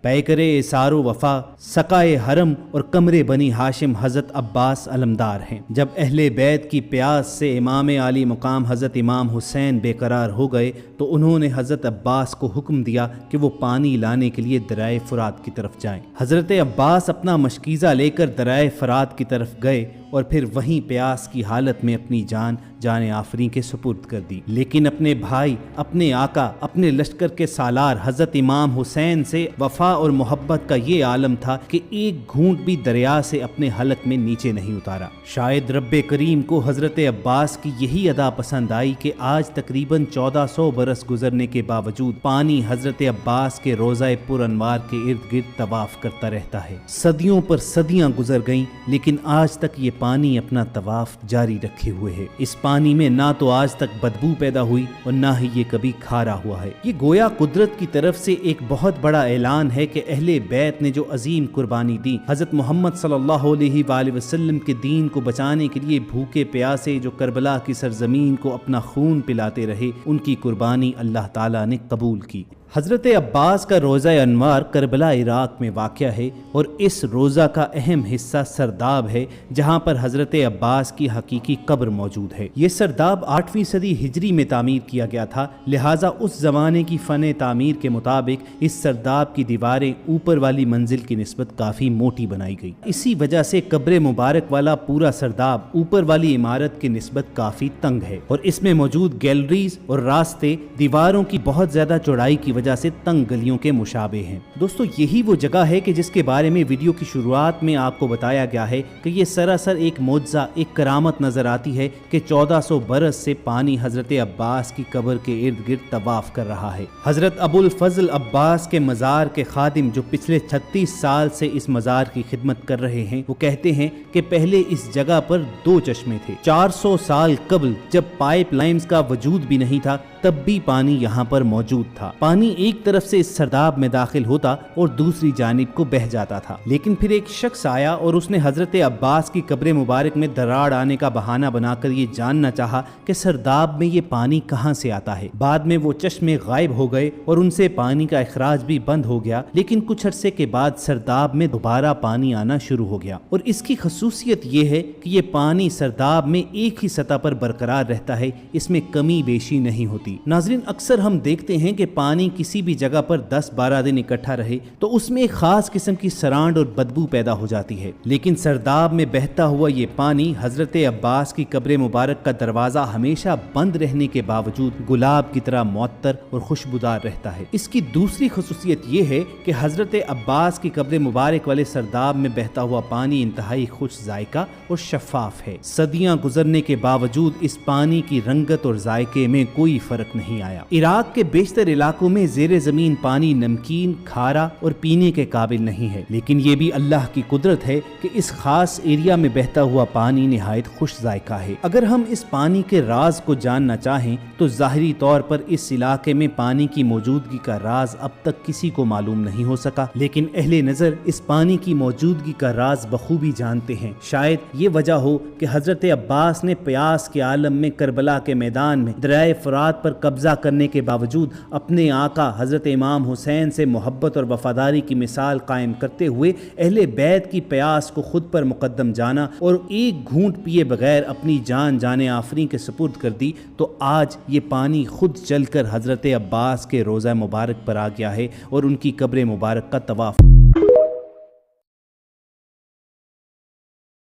پیکرے اثار و وفا سقائے حرم اور کمرے بنی ہاشم حضرت عباس علمدار ہیں۔ جب اہل بیت کی پیاس سے امام عالی مقام حضرت امام حسین بے قرار ہو گئے تو انہوں نے حضرت عباس کو حکم دیا کہ وہ پانی لانے کے لیے دریائے فرات کی طرف جائیں۔ حضرت عباس اپنا مشکیزہ لے کر دریائے فرات کی طرف گئے اور پھر وہیں پیاس کی حالت میں اپنی جان آفرین کے سپرد کر دی، لیکن اپنے بھائی، اپنے آقا، اپنے لشکر کے سالار حضرت امام حسین سے وفا اور محبت کا یہ عالم تھا کہ ایک گھونٹ بھی دریا سے اپنے حلق میں نیچے نہیں اتارا۔ شاید رب کریم کو حضرت عباس کی یہی ادا پسند آئی کہ آج تقریباً 1400 برس گزرنے کے باوجود پانی حضرت عباس کے روضہ پر انوار کے ارد گرد طواف کرتا رہتا ہے۔ صدیوں پر صدیاں گزر گئیں لیکن آج تک یہ پانی اپنا طواف جاری رکھے ہوئے ہے۔ اس پانی میں نہ تو آج تک بدبو پیدا ہوئی اور نہ ہی یہ کبھی کھارا ہوا ہے۔ یہ گویا قدرت کی طرف سے ایک بہت بڑا اعلان ہے کہ اہل بیت نے جو عظیم قربانی دی، حضرت محمد صلی اللہ علیہ وآلہ وسلم کے دین کو بچانے کے لیے بھوکے پیاسے جو کربلا کی سرزمین کو اپنا خون پلاتے رہے، ان کی قربانی اللہ تعالیٰ نے قبول کی۔ حضرت عباس کا روضہ انوار کربلا عراق میں واقع ہے اور اس روضہ کا اہم حصہ سرداب ہے جہاں پر حضرت عباس کی حقیقی قبر موجود ہے۔ یہ سرداب 8ویں صدی ہجری میں تعمیر کیا گیا تھا، لہٰذا اس زمانے کی فن تعمیر کے مطابق اس سرداب کی دیواریں اوپر والی منزل کی نسبت کافی موٹی بنائی گئی۔ اسی وجہ سے قبر مبارک والا پورا سرداب اوپر والی عمارت کی نسبت کافی تنگ ہے اور اس میں موجود گیلریز اور راستے دیواروں کی بہت زیادہ چوڑائی کی وجہ سے تنگ گلیوں کے مشابہ ہیں۔ دوستو یہی وہ جگہ ہے کہ جس کے بارے میں ویڈیو کی شروعات میں آپ کو بتایا گیا ہے کہ یہ سراسر ایک معجزہ، ایک کرامت نظر آتی ہے کہ 1400 برس سے پانی حضرت عباس کی قبر کے ارد گرد طواف کر رہا ہے۔ حضرت ابو الفضل عباس کے مزار کے خادم جو پچھلے 36 سال سے اس مزار کی خدمت کر رہے ہیں، وہ کہتے ہیں کہ پہلے اس جگہ پر 2 چشمے تھے۔ 400 سال قبل جب پائپ لائنز کا وجود بھی نہیں تھا تب بھی پانی یہاں پر موجود تھا۔ پانی ایک طرف سے اس سرداب میں داخل ہوتا اور دوسری جانب کو بہہ جاتا تھا، لیکن پھر ایک شخص آیا اور اس نے حضرت عباس کی قبر مبارک میں دراڑ آنے کا بہانہ بنا کر یہ جاننا چاہا کہ سرداب میں یہ پانی کہاں سے آتا ہے۔ بعد میں وہ چشمے غائب ہو گئے اور ان سے پانی کا اخراج بھی بند ہو گیا، لیکن کچھ عرصے کے بعد سرداب میں دوبارہ پانی آنا شروع ہو گیا اور اس کی خصوصیت یہ ہے کہ یہ پانی سرداب میں ایک ہی سطح پر برقرار رہتا ہے، اس میں کمی بیشی نہیں ہوتی۔ ناظرین، اکثر ہم دیکھتے ہیں کہ پانی کسی بھی جگہ پر 10-12 دن اکٹھا رہے تو اس میں ایک خاص قسم کی سرانڈ اور بدبو پیدا ہو جاتی ہے، لیکن سرداب میں بہتا ہوا یہ پانی حضرت عباس کی قبر مبارک کا دروازہ ہمیشہ بند رہنے کے باوجود گلاب کی طرح معطر اور خوشبودار رہتا ہے۔ اس کی دوسری خصوصیت یہ ہے کہ حضرت عباس کی قبر مبارک والے سرداب میں بہتا ہوا پانی انتہائی خوش ذائقہ اور شفاف ہے۔ صدیاں گزرنے کے باوجود اس پانی کی رنگت اور ذائقے میں کوئی فرق نہیں آیا۔ عراق کے بیشتر علاقوں میں زیر زمین پانی نمکین، کھارا اور پینے کے قابل نہیں ہے، لیکن یہ بھی اللہ کی قدرت ہے کہ اس خاص ایریا میں بہتا ہوا پانی نہایت خوش ذائقہ ہے۔ اگر ہم اس پانی کے راز کو جاننا چاہیں تو ظاہری طور پر اس علاقے میں پانی کی موجودگی کا راز اب تک کسی کو معلوم نہیں ہو سکا، لیکن اہل نظر اس پانی کی موجودگی کا راز بخوبی جانتے ہیں۔ شاید یہ وجہ ہو کہ حضرت عباس نے پیاس کے عالم میں کربلا کے میدان میں دریائے فرات پر قبضہ کرنے کے باوجود اپنے آقا حضرت امام حسین سے محبت اور وفاداری کی مثال قائم کرتے ہوئے اہل بیت کی پیاس کو خود پر مقدم جانا اور ایک گھونٹ پیے بغیر اپنی جان آفرین کے سپرد کر دی، تو آج یہ پانی خود چل کر حضرت عباس کے روضہ مبارک پر آ گیا ہے اور ان کی قبر مبارک کا طواف